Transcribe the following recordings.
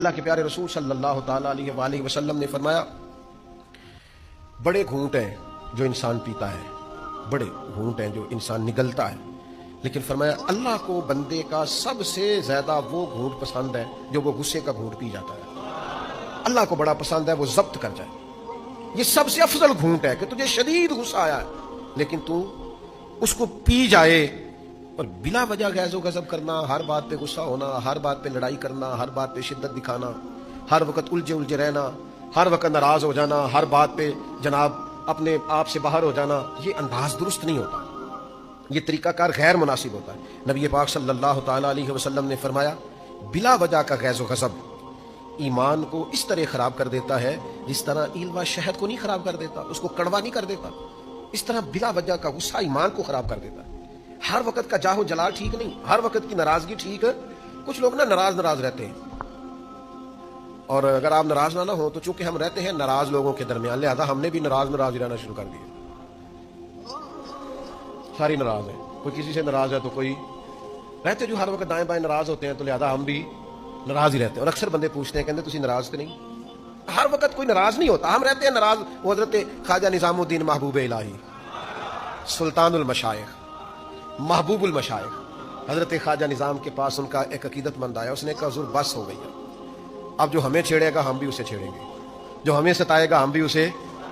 اللہ کے پیارے رسول صلی اللہ تعالیٰ علیہ وآلہ وسلم نے فرمایا بڑے گھونٹ ہیں جو انسان پیتا ہے، بڑے گھونٹ ہیں جو انسان نگلتا ہے، لیکن فرمایا اللہ کو بندے کا سب سے زیادہ وہ گھونٹ پسند ہے جو وہ غصے کا گھونٹ پی جاتا ہے۔ اللہ کو بڑا پسند ہے وہ ضبط کر جائے۔ یہ سب سے افضل گھونٹ ہے کہ تجھے شدید غصہ آیا ہے لیکن تو اس کو پی جائے، اور بلا وجہ غیظ و غضب کرنا، ہر بات پہ غصہ ہونا، ہر بات پہ لڑائی کرنا، ہر بات پہ شدت دکھانا، ہر وقت الجھے رہنا، ہر وقت ناراض ہو جانا، ہر بات پہ جناب اپنے آپ سے باہر ہو جانا، یہ انداز درست نہیں ہوتا، یہ طریقہ کار غیر مناسب ہوتا ہے۔ نبی پاک صلی اللہ تعالیٰ علیہ وسلم نے فرمایا بلا وجہ کا غیظ و غضب ایمان کو اس طرح خراب کر دیتا ہے جس طرح ایلوا شہد کو نہیں خراب کر دیتا، اس کو کڑوا نہیں کر دیتا، اس طرح بلا وجہ کا غصہ ایمان کو خراب کر دیتا ہے۔ ہر وقت کا جاہ و جلال ٹھیک نہیں، ہر وقت کی ناراضگی ٹھیک ہے۔ کچھ لوگ ناراض رہتے ہیں، اور اگر آپ ناراض نہ ہو تو چونکہ ہم رہتے ہیں ناراض لوگوں کے درمیان، لہذا ہم نے بھی ناراض رہنا شروع کر دیا۔ ساری ناراض ہیں، کوئی کسی سے ناراض ہے تو کوئی رہتے جو ہر وقت دائیں بائیں ناراض ہوتے ہیں، تو لہذا ہم بھی ناراض ہی رہتے ہیں۔ اور اکثر بندے پوچھتے ہیں کہتے تسی ناراض تو نہیں؟ ہر وقت کوئی ناراض نہیں ہوتا، ہم رہتے ہیں ناراض۔ وہ حضرت خواجہ نظام الدین محبوب الہی سلطان المشائخ محبوب المشائخ حضرت خواجہ نظام کے پاس ان کا ایک عقیدت مند آیا، اس نے کہا حضور بس ہو گئی ہے، اب جو ہمیں چھیڑے گا ہم بھی اسے چھیڑیں گے، جو ہمیں ستائے گا ہم بھی اسے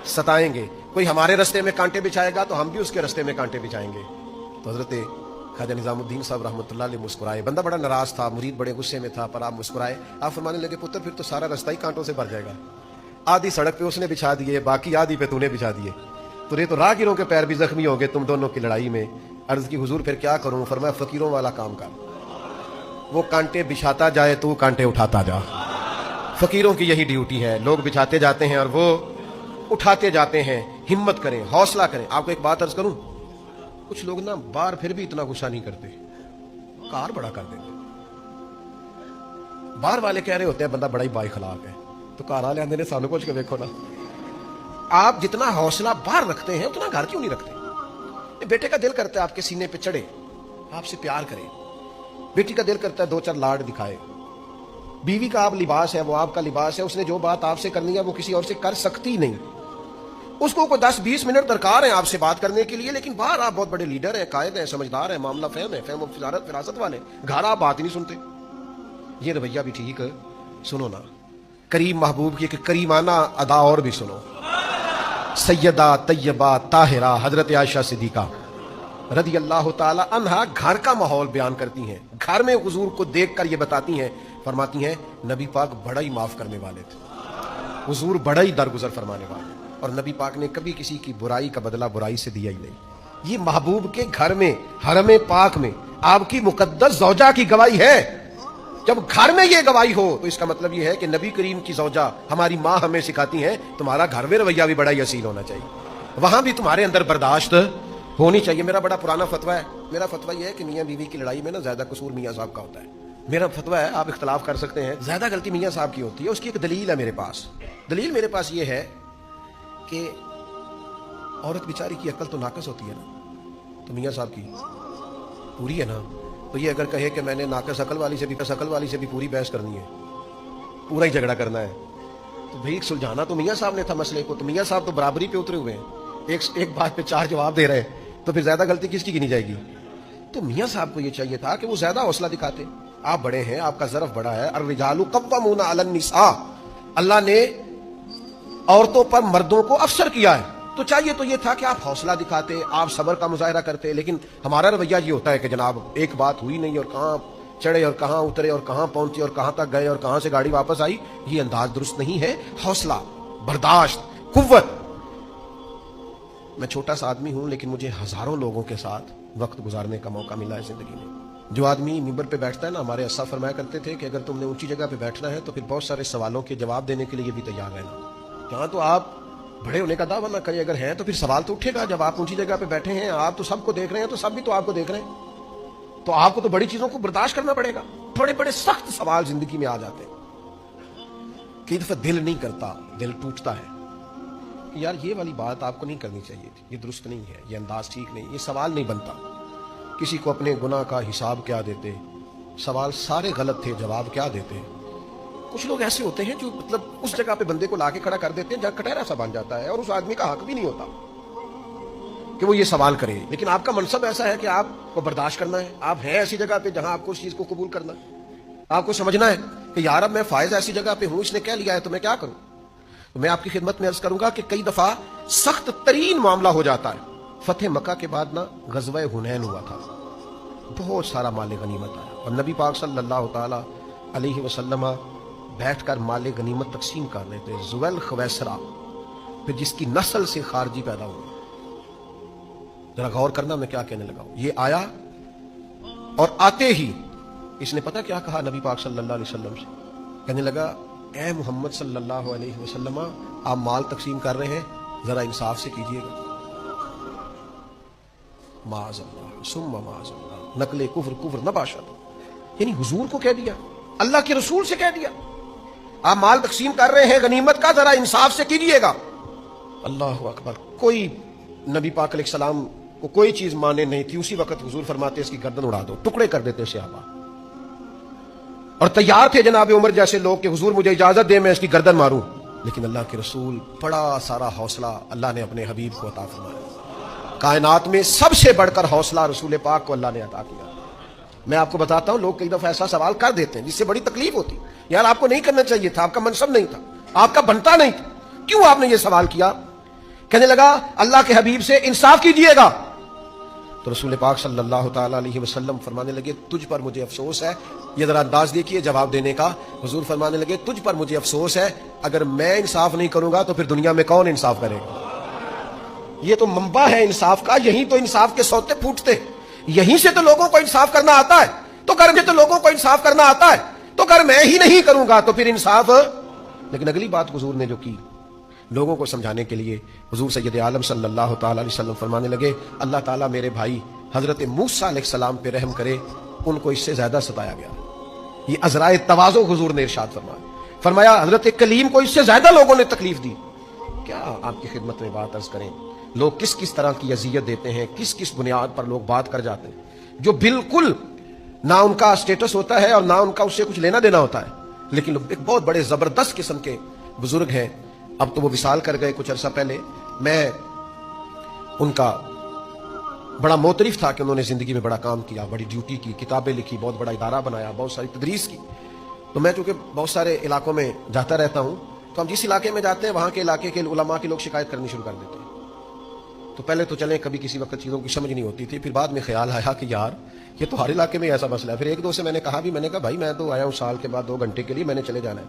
ستائیں گے، کوئی ہمارے رستے میں کانٹے بچھائے گا تو ہم بھی اس کے رستے میں کانٹے بچھائیں گے۔ تو حضرت خواجہ نظام الدین صاحب رحمۃ اللہ علیہ مسکرائے، بندہ بڑا ناراض تھا، مرید بڑے غصے میں تھا، پر آپ مسکرائے، آپ فرمانے لگے پتر پھر تو سارا رستہ ہی کانٹوں سے بھر جائے گا، آدھی سڑک پہ اس نے بچھا دیے، باقی آدھی پہ تو نے بچھا دیے، تو یہ تو راہگیروں کے پیر بھی زخمی ہوں گے تم دونوں کی لڑائی میں۔ عرض کی حضور پھر کیا کروں؟ فرمایا فقیروں والا کام کر، وہ کانٹے بچھاتا جائے تو کانٹے اٹھاتا جا۔ فقیروں کی یہی ڈیوٹی ہے، لوگ بچھاتے جاتے ہیں اور وہ اٹھاتے جاتے ہیں۔ ہمت کریں، حوصلہ کریں۔ آپ کو ایک بات عرض کروں، کچھ لوگ باہر پھر بھی اتنا غصہ نہیں کرتے، کار بڑا کر دیتے۔ باہر والے کہہ رہے ہوتے ہیں بندہ بڑا ہی با اخلاق ہے، تو کار والے آندے نے سانو کچھ کے دیکھو نا۔ آپ جتنا حوصلہ باہر رکھتے ہیں اتنا گھر کیوں نہیں رکھتے؟ بیٹے کا دل کرتا ہے آپ کے سینے پہ چڑھے، آپ سے پیار کرے، بیٹی کا دل کرتا ہے دو چار لاڈ دکھائے، بیوی کا آپ لباس ہے، وہ آپ کا لباس ہے، اس نے جو بات آپ سے کرنی ہے وہ کسی اور سے کر سکتی نہیں، اس کو کوئی 10-20 منٹ درکار ہیں آپ سے بات کرنے کے لیے، لیکن باہر آپ بہت بڑے لیڈر ہیں، قائد ہیں، سمجھدار ہیں، معاملہ فہم و فراست والے، گھر آپ بات ہی نہیں سنتے۔ یہ رویہ بھی ٹھیک ہے، سنو نا کریم محبوب کی ایک کریمانہ ادا اور بھی سنو۔ سیدہ طیبہ طاہرہ حضرت عائشہ صدیقہ رضی اللہ تعالی عنہا گھر کا ماحول بیان کرتی ہیں، گھر میں حضور کو دیکھ کر یہ بتاتی ہیں، فرماتی ہیں نبی پاک بڑا ہی معاف کرنے والے تھے، حضور بڑا ہی درگزر فرمانے والے، اور نبی پاک نے کبھی کسی کی برائی کا بدلہ برائی سے دیا ہی نہیں۔ یہ محبوب کے گھر میں، حرم پاک میں آپ کی مقدس زوجہ کی گواہی ہے۔ جب گھر میں یہ گواہی ہو تو اس کا مطلب یہ ہے کہ نبی کریم کی زوجہ ہماری ماں ہمیں سکھاتی ہیں تمہارا گھر میں رویہ بھی بڑا ہی اصیل ہونا چاہیے، وہاں بھی تمہارے اندر برداشت ہونی چاہیے۔ میرا بڑا پرانا فتویٰ ہے، میرا فتویٰ یہ ہے کہ میاں بیوی کی لڑائی میں زیادہ قصور میاں صاحب کا ہوتا ہے۔ میرا فتویٰ ہے، آپ اختلاف کر سکتے ہیں، زیادہ غلطی میاں صاحب کی ہوتی ہے۔ اس کی ایک دلیل ہے میرے پاس، دلیل میرے پاس یہ ہے کہ عورت بیچاری کی عقل تو ناقص ہوتی ہے نا، تو میاں صاحب کی پوری ہے نا، تو یہ اگر کہے کہ میں نے ناقص عقل والی سے بھی پوری بحث کرنی ہے، پورا ہی جھگڑا کرنا ہے، تو بھائی سلجھانا تو میاں صاحب نے تھا مسئلے کو، تو میاں صاحب تو برابری پہ اترے ہوئے ہیں، ایک بات پہ 4 جواب دے رہے ہیں، تو پھر زیادہ غلطی کس کی گنی جائے گی؟ تو میاں صاحب کو یہ چاہیے تھا کہ وہ زیادہ حوصلہ دکھاتے، آپ بڑے ہیں، آپ کا ظرف بڑا ہے، الرجال قوامون علی النساء، اللہ نے عورتوں پر مردوں کو افسر کیا ہے، تو چاہیے تو یہ تھا کہ آپ حوصلہ دکھاتے، آپ صبر کا مظاہرہ کرتے، لیکن ہمارا رویہ یہ ہوتا ہے کہ جناب ایک بات ہوئی نہیں اور کہاں چڑھے اور کہاں اترے اور کہاں پہنچے اور کہاں تک گئے اور کہاں سے گاڑی واپس آئی، یہ انداز درست نہیں ہے۔ حوصلہ، برداشت، قوت۔ میں چھوٹا سا آدمی ہوں لیکن مجھے ہزاروں لوگوں کے ساتھ وقت گزارنے کا موقع ملا ہے زندگی میں۔ جو آدمی ممبر پہ بیٹھتا ہے نا، ہمارے اساتذہ فرمایا کرتے تھے کہ اگر تم نے اونچی جگہ پہ بیٹھنا ہے تو پھر بہت سارے سوالوں کے جواب دینے کے لیے بھی تیار رہنا۔ جہاں تو آپ بڑے ہونے کا دعویٰ نہ کریں، اگر ہیں تو پھر سوال تو اٹھے گا۔ جب آپ اونچی جگہ پہ بیٹھے ہیں، آپ تو سب کو دیکھ رہے ہیں، تو سب بھی تو آپ کو دیکھ رہے ہیں، تو آپ کو تو بڑی چیزوں کو برداشت کرنا پڑے گا۔ بڑے بڑے سخت سوال زندگی میں آ جاتے ہیں، کئی دفعہ دل نہیں کرتا، دل ٹوٹتا ہے کہ یار یہ والی بات آپ کو نہیں کرنی چاہیے تھی، یہ درست نہیں ہے، یہ انداز ٹھیک نہیں، یہ سوال نہیں بنتا۔ کسی کو اپنے گناہ کا حساب کیا دیتے، سوال سارے غلط تھے، جواب کیا دیتے، کچھ لوگ ایسے ہوتے ہیں جو مطلب اس جگہ پہ بندے کو لا کے کھڑا کر دیتے ہیں جہاں کٹہرا سا بن جاتا ہے اور اس آدمی کا حق بھی نہیں ہوتا کہ وہ یہ سوال کرے، لیکن آپ کا منصب ایسا ہے کہ آپ کو برداشت کرنا ہے. آپ ہیں ایسی جگہ پہ جہاں آپ کو اس چیز کو قبول کرنا ہے. آپ کو سمجھنا ہے کہ یار اب میں فائز ایسی جگہ پہ ہوں، اس نے کہہ لیا ہے تو میں کیا کروں. تو میں آپ کی خدمت میں عرض کروں گا کہ کئی دفعہ سخت ترین معاملہ ہو جاتا ہے. فتح مکہ کے بعد نا غزوہ حنین ہوا تھا، بہت سارا مال غنیمت آیا اور نبی پاک صلی اللہ تعالی علیہ وسلم بیٹھ کر مال غنیمت تقسیم کر رہے تھے. زویل خویسرا پھر جس کی نسل سے خارجی پیدا ہوئی. ذرا غور کرنا میں کیا کہنے لگا ہوں. یہ آیا اور آتے ہی اس نے پتہ کیا کہا نبی پاک صلی اللہ علیہ وسلم سے. کہنے لگا اے محمد صلی اللہ علیہ وسلم، آپ مال تقسیم کر رہے ہیں، ذرا انصاف سے کیجئے گا. معاذ اللہ ثم معاذ اللہ، نقل کفر نباشت. یعنی حضور کو کہہ دیا، اللہ کے رسول سے کہہ دیا آپ مال تقسیم کر رہے ہیں غنیمت کا، ذرا انصاف سے کیجئے گا. اللہ اکبر. کوئی نبی پاک علیہ السلام کو کوئی چیز مانے نہیں تھی. اسی وقت حضور فرماتے اس کی گردن اڑا دو، ٹکڑے کر دیتے صحابہ. اور تیار تھے جناب عمر جیسے لوگ کہ حضور مجھے اجازت دے میں اس کی گردن ماروں، لیکن اللہ کے رسول بڑا سارا حوصلہ اللہ نے اپنے حبیب کو عطا فرمایا. کائنات میں سب سے بڑھ کر حوصلہ رسول پاک کو اللہ نے عطا کیا. میں آپ کو بتاتا ہوں، لوگ کئی دفعہ ایسا سوال کر دیتے ہیں جس سے بڑی تکلیف ہوتی. یار آپ کو نہیں کرنا چاہیے تھا، آپ کا منصب نہیں تھا، آپ کا بنتا نہیں تھا، کیوں آپ نے یہ سوال کیا؟ کہنے لگا اللہ کے حبیب سے انصاف کیجئے گا. تو رسول پاک صلی اللہ تعالی علیہ وسلم فرمانے لگے تجھ پر مجھے افسوس ہے. یہ ذرا انداز دیکھیے جواب دینے کا. حضور فرمانے لگے تجھ پر مجھے افسوس ہے، اگر میں انصاف نہیں کروں گا تو پھر دنیا میں کون انصاف کرے گا. یہ تو منبع ہے انصاف کا، یہیں تو انصاف کے سوتے پھوٹتے، یہیں سے تو لوگوں کو انصاف کرنا آتا ہے. تو اگر مجھے تو لوگوں کو انصاف کرنا آتا ہے تو اگر میں ہی نہیں کروں گا تو پھر انصاف. لیکن اگلی بات حضور نے جو کی لوگوں کو سمجھانے کے لیے، حضور سید عالم صلی اللہ تعالی علیہ وسلم فرمانے لگے اللہ تعالیٰ میرے بھائی حضرت موسیٰ علیہ السلام پہ رحم کرے، ان کو اس سے زیادہ ستایا گیا. یہ عذرائے تواضع حضور نے ارشاد فرمایا حضرت کلیم کو اس سے زیادہ لوگوں نے تکلیف دی. کیا آپ کی خدمت میں بات عرض کریں، لوگ کس کس طرح کی اذیت دیتے ہیں، کس کس بنیاد پر لوگ بات کر جاتے ہیں جو بالکل نہ ان کا اسٹیٹس ہوتا ہے اور نہ ان کا اس سے کچھ لینا دینا ہوتا ہے. لیکن ایک بہت بڑے زبردست قسم کے بزرگ ہیں، اب تو وہ وصال کر گئے کچھ عرصہ پہلے. میں ان کا بڑا معترف تھا کہ انہوں نے زندگی میں بڑا کام کیا، بڑی ڈیوٹی کی، کتابیں لکھی، بہت بڑا ادارہ بنایا، بہت ساری تدریس کی. تو میں چونکہ بہت سارے علاقوں میں جاتا رہتا ہوں، تو ہم جس علاقے میں جاتے ہیں وہاں کے علاقے کے علماء کے لوگ شکایت کرنی شروع کر دیتے ہیں. تو پہلے تو چلیں کبھی کسی وقت چیزوں کی سمجھ نہیں ہوتی تھی، پھر بعد میں خیال آیا کہ یار یہ تو ہر علاقے میں ایسا مسئلہ ہے. پھر ایک دو سے میں نے کہا بھائی میں تو آیا ہوں سال کے بعد 2 گھنٹے کے لیے، میں نے چلے جانا ہے،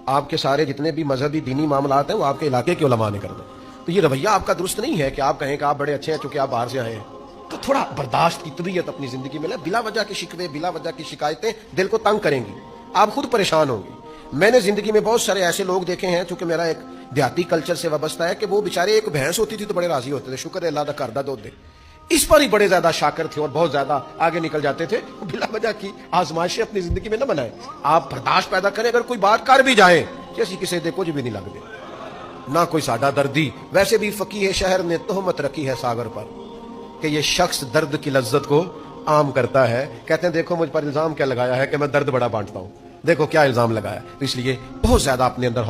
آپ کے سارے جتنے بھی مذہبی دینی معاملات ہیں وہ آپ کے علاقے کے علماء نے کر دیں. تو یہ رویہ آپ کا درست نہیں ہے کہ آپ کہیں کہ آپ بڑے اچھے ہیں چونکہ آپ باہر سے آئے ہیں. تو تھوڑا برداشت کی طبیعت اپنی زندگی میں لیں. بلا وجہ کے شکوے، بلا وجہ کی شکایتیں دل کو تنگ کریں گی، آپ خود پریشان ہوں گے. میں نے زندگی میں بہت سارے ایسے لوگ دیکھے ہیں، چونکہ میرا ایک دیہاتی کلچر سے وابستہ ہے، کہ وہ بیچارے ایک بھینس ہوتی تھی تو بڑے راضی ہوتے تھے، شکر ہے اللہ دا کردہ دودھ دے. اس پر ہی بڑے زیادہ شاکر تھے اور بہت زیادہ آگے نکل جاتے تھے. بلا وجہ کی آزمائشیں اپنی زندگی میں نہ بنائیں. آپ برداشت پیدا کریں، اگر کوئی بات کر بھی جائیں جیسی کسی دے کچھ بھی نہیں لگ دے، نہ کوئی ساڈا دردی. ویسے بھی فقیہ شہر نے تہمت رکھی ہے ساگر پر کہ یہ شخص درد کی لذت کو عام کرتا ہے. کہتے ہیں دیکھو مجھ پر الزام کیا لگایا ہے کہ میں درد بڑا بانٹتا ہوں، دیکھو کیا الزام لگایا. تو اس لیے بہت زیادہ اپنے اندر